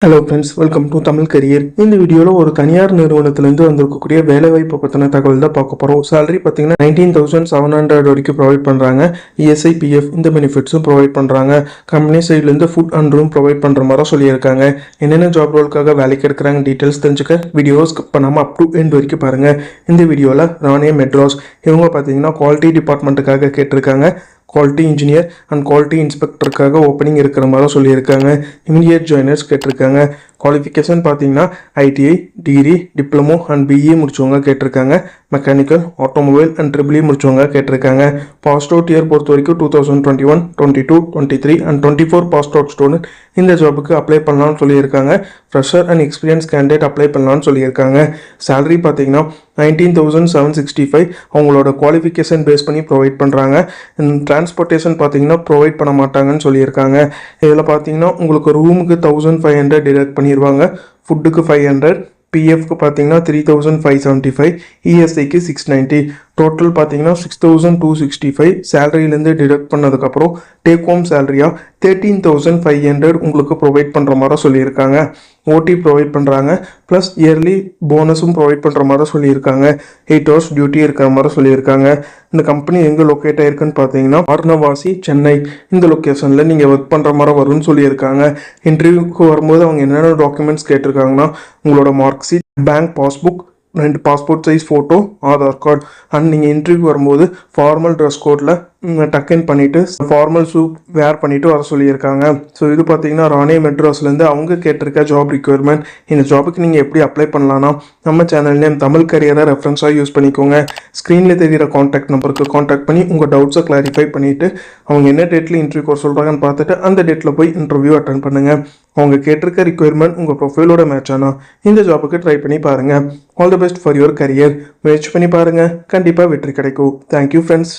Hello friends, welcome to Tamil career. இந்த வீடியோவில் ஒரு தனியார் நிறுவனத்திலேருந்து வந்திருக்கக்கூடிய வேலைவாய்ப்பு பற்றின தகவல் தான் பார்க்க போகிறோம். சேலரி பார்த்தீங்கன்னா 19,700 வரைக்கும் ப்ரொவைட் பண்ணுறாங்க. இஎஸ்ஐ, பிஎஃப் இந்த பெனிஃபிட்ஸும் ப்ரொவைட் பண்ணுறாங்க. கம்பெனி சைட்லேருந்து ஃபுட் அண்ட் ரூம் ப்ரொவைட் பண்ணுற மாதிரி சொல்லியிருக்காங்க. என்னென்ன ஜாப் ரோலுக்காக வேலைக்கு எடுக்கிறாங்க டீட்டெயில்ஸ் தெரிஞ்சுக்க வீடியோஸ் பண்ணாமல் அப் டு எண்ட் வரைக்கும் பாருங்கள். இந்த வீடியோவில் ராணியா மெட்ராஸ் இவங்க பார்த்தீங்கன்னா குவாலிட்டி டிபார்ட்மெண்ட்டுக்காக கேட்டிருக்காங்க. குவாலிட்டி இன்ஜினியர் அண்ட் குவாலிட்டி இன்ஸ்பெக்டருக்காக ஓப்பனிங் இருக்கிற மாதிரி சொல்லியிருக்காங்க. இமீடியட் ஜாயினர்ஸ் கேட்டிருக்காங்க. குவாலிஃபிகேஷன் பார்த்தீங்கன்னா ITI, degree, diploma and BE முடிச்சவங்க கேட்டிருக்காங்க. மெக்கானிக்கல், ஆட்டோமொபைல் அண்ட் ட்ரிபிள்இ முடிச்சவங்க கேட்டிருக்காங்க. பாஸ்ட் அவுட் இயர் பொறுத்த வரைக்கும் 2021, 22, 23 அண்ட் 24 பாஸ்ட் அவுட் ஸ்டூடெண்ட் இந்த ஜாபுக்கு அப்ளை பண்ணலாம்னு சொல்லியிருக்காங்க. Fresher and experience candidate apply பண்ணலாம்னு சொல்லியிருக்காங்க. சேலரி பார்த்தீங்கன்னா 19,765 அவங்களோட குவாலிஃபிகேஷன் பேஸ் பண்ணி ப்ரொவைட் பண்ணுறாங்க. டிரான்ஸ்போர்ட்டேஷன் பார்த்தீங்கன்னா ப்ரொவைட் பண்ண மாட்டாங்கன்னு சொல்லியிருக்காங்க. இதில் பார்த்தீங்கன்னா உங்களுக்கு ரூமுக்கு 1,500 டிடக்ட் பண்ணிடுவாங்க. ஃபுட்டுக்கு 500, பிஎஃப்க்கு பார்த்தீங்கன்னா 3,575, இஎஸ்ஐக்கு 690. டோட்டல் பார்த்தீங்கன்னா 6,265 சேலரியிலேருந்து டிடக்ட் பண்ணதுக்கப்புறம் டேக் ஹோம் சேலரியாக 13,500 உங்களுக்கு ப்ரொவைட் பண்ணுற மாதிரி சொல்லியிருக்காங்க. ஓடி ப்ரொவைட் பண்ணுறாங்க. ப்ளஸ் இயர்லி போனஸும் ப்ரொவைட் பண்ணுற மாதிரி சொல்லியிருக்காங்க. 8 hours டியூட்டி இருக்கிற மாதிரி சொல்லியிருக்காங்க. இந்த கம்பெனி எங்கே லொக்கேட் ஆயிருக்குன்னு பார்த்தீங்கன்னா வாரணவாசி, சென்னை இந்த லொக்கேஷனில் நீங்கள் ஒர்க் பண்ணுற மாதிரி வரும்னு சொல்லியிருக்காங்க. இன்டர்வியூக்கு வரும்போது அவங்க என்னென்ன டாக்குமெண்ட்ஸ் கேட்டிருக்காங்கன்னா உங்களோட mark sheet, bank passbook, 2 passport size photo, Aadhaar card and நீங்கள் இன்டர்வியூ வரும்போது ஃபார்மல் ட்ரெஸ் கோடில் டக்கின் பண்ணிவிட்டு ஃபார்மல் சூட் வேர் பண்ணிவிட்டு வர சொல்லியிருக்காங்க. ஸோ இது பார்த்தீங்கன்னா ராணியா மெட்ராஸ்லேருந்து அவங்க கேட்டிருக்க ஜாப் ரிக்யர்மெண்ட். இந்த ஜாபுக்கு நீங்கள் எப்படி அப்ளை பண்ணலான்னா நம்ம சேனல் நேம் தமிழ் கரியரை ரெஃபரன்ஸாக யூஸ் பண்ணிக்கோங்க. ஸ்க்ரீனில் தெரிகிற காண்டாக்ட் நம்பருக்கு காண்டாக்ட் பண்ணி உங்கள் டவுட்ஸை கிளாரிஃபை பண்ணிவிட்டு அவங்க என்ன டேட்டில் இன்டர்வியூ வர சொல்கிறாங்கன்னு பார்த்துட்டு அந்த டேட்டில் போய் இன்டர்வியூ அட்டன் பண்ணுங்கள். அவங்க கேட்டிருக்க ரிக்யர்மெண்ட் உங்கள் ப்ரொஃபைலோட மேட்ச் ஆனால் இந்த ஜாபுக்கு ட்ரை பண்ணி பாருங்கள். All the best for your career. முயற்சி பண்ணி பாருங்கள், கண்டிப்பாக வெற்றி கிடைக்கும். Thank you friends.